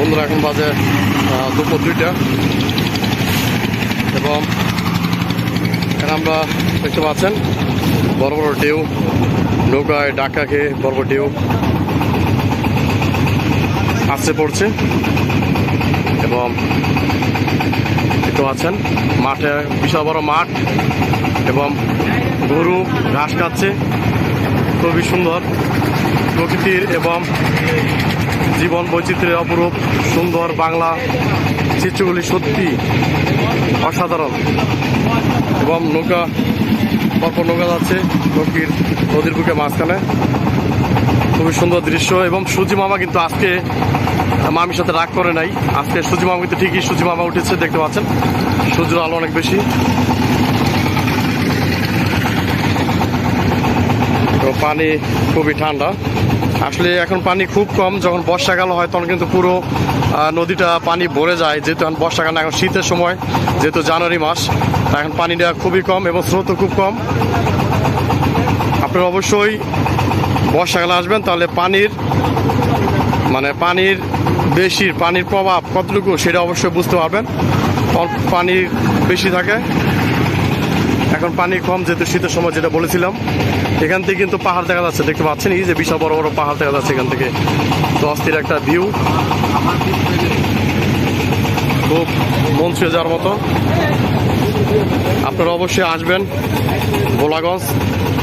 বন্ধুরা এখন বাজে দুপুর 2টা এবং এখানে আমরা দেখতে পাচ্ছেন বড় বড় ঢেউ, নৌকায় ডাক্কা খেয়ে বড় বড় ঢেউ আসছে পড়ছে এবং দেখতে পাচ্ছেন মাঠে বিশাল বড় মাঠ এবং গরু ঘাস খাচ্ছে। খুবই সুন্দর প্রকৃতির এবং জীবন বৈচিত্র্যের অপরূপ সুন্দর বাংলা চিত্রগুলি সত্যি অসাধারণ এবং নৌকা পরপর নৌকা যাচ্ছে নদীর বুকে মাঝখানে। খুবই সুন্দর দৃশ্য এবং সুজি মামা কিন্তু আজকে মামির সাথে রাগ করে নাই। আজকে সুজি মামা কিন্তু ঠিকই সুজি মামা উঠেছে, দেখতে পাচ্ছেন সূর্যের আলো অনেক বেশি। তো পানি খুবই ঠান্ডা, আসলে এখন পানি খুব কম। যখন বর্ষাকাল হয় তখন কিন্তু পুরো নদীটা পানি ভরে যায়, যেহেতু এখন বর্ষাকাল না, এখন শীতের সময়, যেহেতু জানুয়ারি মাস, এখন পানিটা খুবই কম এবং স্রোতও খুব কম। আপনারা অবশ্যই বর্ষাকালে আসবেন, তাহলে পানির পানির প্রভাব কতটুকু সেটা অবশ্যই বুঝতে পারবেন। পানি বেশি থাকে, এখন পানি কম যেহেতু শীতের সময়, যেটা বলেছিলাম। এখান থেকে কিন্তু পাহাড় দেখা যাচ্ছে, দেখতে পাচ্ছেন এই যে বিশাল বড় বড় পাহাড় দেখা যাচ্ছে এখান থেকে। তো অস্থির একটা ভিউ, খুব মন ছুঁয়ে যাওয়ার মতো। আপনারা অবশ্যই আসবেন ভোলাগঞ্জ,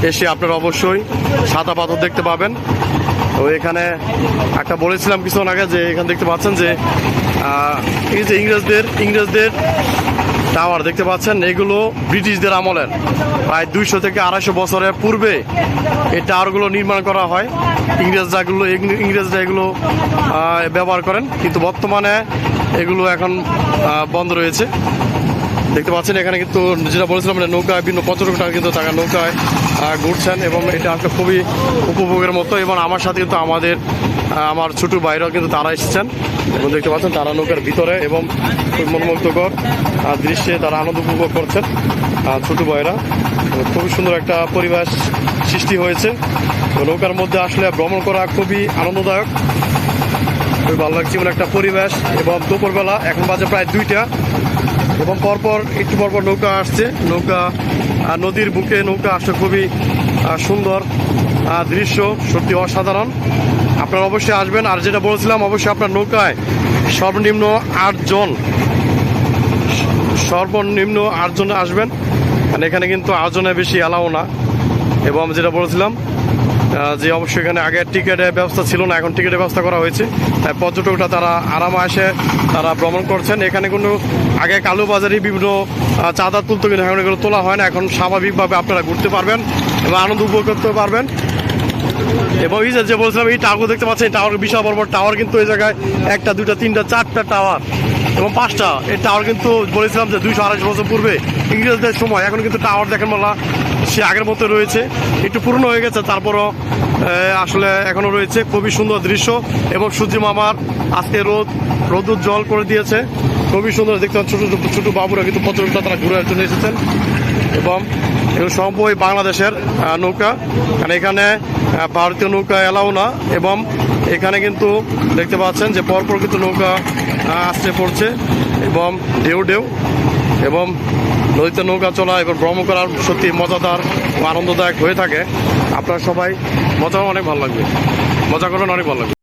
এসে আপনারা অবশ্যই সাদা পাথর দেখতে পাবেন। তো এখানে একটা বলেছিলাম কিছুক্ষণ আগে যে এখানে দেখতে পাচ্ছেন যে এই যে ইংরেজদের টাওয়ার দেখতে পাচ্ছেন, এগুলো ব্রিটিশদের আমলের প্রায় 200 থেকে 250 বছরের পূর্বে এই টাওয়ারগুলো নির্মাণ করা হয়। ইংরেজরা এগুলো ব্যবহার করেন, কিন্তু বর্তমানে এগুলো এখন বন্ধ রয়েছে। দেখতে পাচ্ছেন এখানে কিন্তু যেটা বলেছিলাম নৌকায় বিভিন্ন পর্যটকরা কিন্তু তারা নৌকায় ঘুরছেন এবং এটা একটা খুবই উপভোগের মতো। এবং আমার সাথে কিন্তু আমার ছোট ভাইরাও কিন্তু তারা এসেছেন এবং দেখতে পাচ্ছেন তারা নৌকার ভিতরে এবং খুব মনোমুগ্ধকর দৃশ্যে তারা আনন্দ উপভোগ করছেন ছোট ভাইরা। খুবই সুন্দর একটা পরিবেশ সৃষ্টি হয়েছে। নৌকার মধ্যে আসলে ভ্রমণ করা খুবই আনন্দদায়ক, খুবই ভালো লাগছে এমন একটা পরিবেশ। এবং দুপুরবেলা এখন বাজে প্রায় 2টা এবং একটু পরপর নৌকা আসছে, নদীর বুকে নৌকা আসছে। খুবই সুন্দর দৃশ্য, সত্যি অসাধারণ। আপনারা অবশ্যই আসবেন। আর যেটা বলেছিলাম, অবশ্যই আপনার নৌকায় সর্বনিম্ন 8 জনে আসবেন, কারণ এখানে কিন্তু 8 জনের বেশি এলাও না। এবং যেটা বলেছিলাম যে অবশ্যই এখানে আগে টিকিটের ব্যবস্থা ছিল না, এখন টিকিটের ব্যবস্থা করা হয়েছে। তাই পর্যটকরা তারা আরামে এসে তারা ভ্রমণ করছেন। এখানে কোনো আগে কালোবাজারি বিভিন্ন চাঁদা তুলতো, কিন্তু এখন এগুলো তোলা হয় না। এখন স্বাভাবিকভাবে আপনারা ঘুরতে পারবেন এবং আনন্দ উপভোগ করতে পারবেন। এবং এই যে বলছিলাম এই টাওয়ার দেখতে পাচ্ছেন, এই টাওয়ার বিশাল বড় বড় টাওয়ার, কিন্তু এই জায়গায় 1টা 2টা 3টা 4টা টাওয়ার এবং 5টা। এই টাওয়ার কিন্তু বলেছিলাম যে 200-250 বছর পূর্বে ইংরেজদের সময়। এখন কিন্তু টাওয়ার দেখেন বলা সে আগের মতো রয়েছে, একটু পুরনো হয়ে গেছে, তারপরও আসলে এখনো রয়েছে। খুবই সুন্দর দৃশ্য এবং সূর্য মামার আজকে রোদ উজ্জ্বল করে দিয়েছে, খুবই সুন্দর দেখতে পাচ্ছেন। ছোট বাবুরা কিন্তু পর্যটকরা তারা ঘুরে চলে এসেছেন এবং এগুলো সম্ভবই বাংলাদেশের নৌকা, কারণ এখানে ভারতীয় নৌকা এলাও না। এবং এখানে কিন্তু দেখতে পাচ্ছেন যে পরপর কিন্তু নৌকা আসতে পড়ছে এবং ঢেউ এবং নদীতে নৌকা চলা এবং ভ্রমণ করার সত্যি মজাদার ও আনন্দদায়ক হয়ে থাকে। আপনারা সবাই অনেক ভালো লাগবে, মজা করবেন, অনেক ভালো লাগবে।